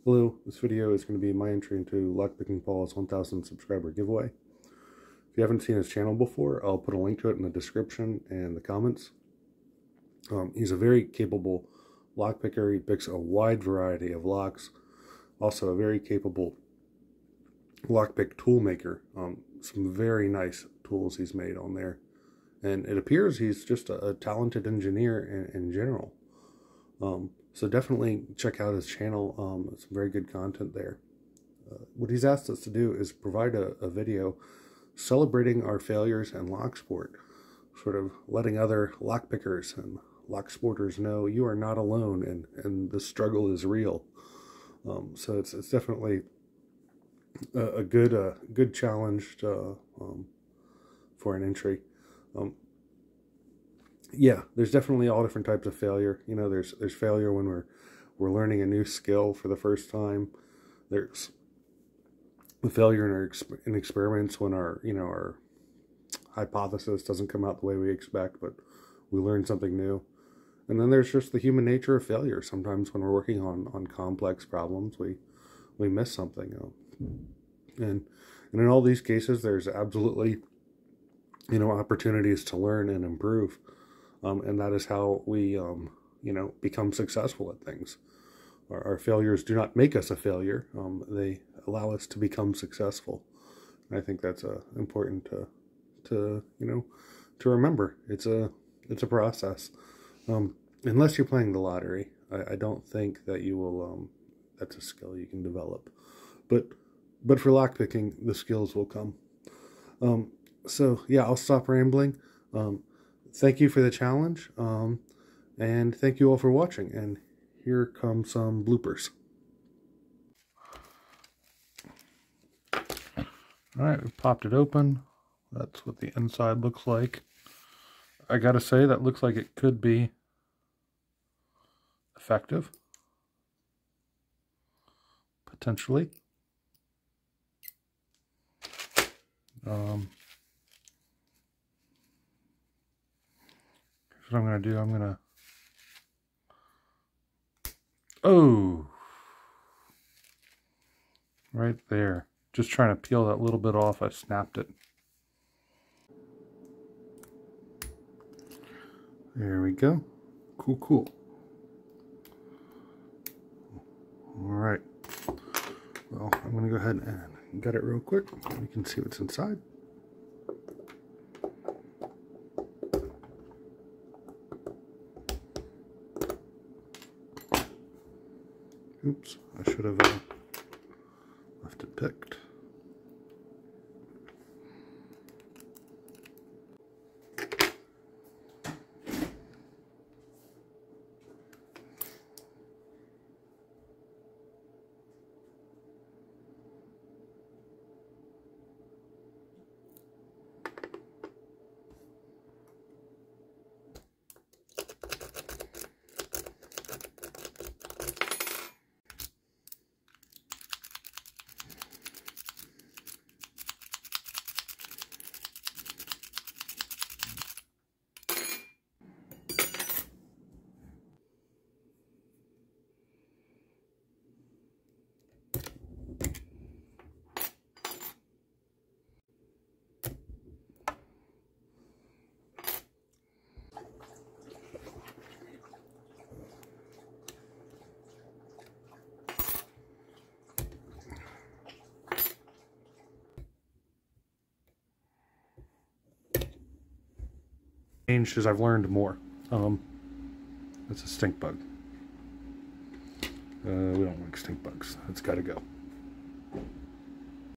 Hello, this video is going to be my entry into Lockpicking Paul's 1000 subscriber giveaway. If you haven't seen his channel before, I'll put a link to it in the description and the comments. He's a very capable lockpicker. He picks a wide variety of locks. Also a very capable lockpick tool maker. Some very nice tools he's made on there. And it appears he's just a talented engineer in general. So definitely check out his channel. Some very good content there. What he's asked us to do is provide a video celebrating our failures in lock sport, sort of letting other lockpickers and lock sporters know you are not alone and the struggle is real. So it's definitely a good challenge for an entry. Yeah, there's definitely all different types of failure. You know, there's failure when we're learning a new skill for the first time. There's the failure in experiments when our hypothesis doesn't come out the way we expect, but we learn something new. And then there's just the human nature of failure. Sometimes when we're working on complex problems, we miss something. And in all these cases, there's absolutely opportunities to learn and improve. And that is how we, become successful at things. Our failures do not make us a failure. They allow us to become successful. And I think that's important to remember. It's a process. Unless you're playing the lottery, I don't think that you will. That's a skill you can develop. But for lockpicking, the skills will come. So yeah, I'll stop rambling. Thank you for the challenge, and thank you all for watching, and here come some bloopers. Alright, we popped it open. That's what the inside looks like. I gotta say, that looks like it could be effective. Potentially. What I'm going to do, I'm going to... Oh! Right there. Just trying to peel that little bit off, I snapped it. There we go. Cool. Alright. Well, I'm going to go ahead and gut it real quick. You can see what's inside. Oops, I should have left it picked. Changed as I've learned more. It's a stink bug. We don't like stink bugs. It's got to go.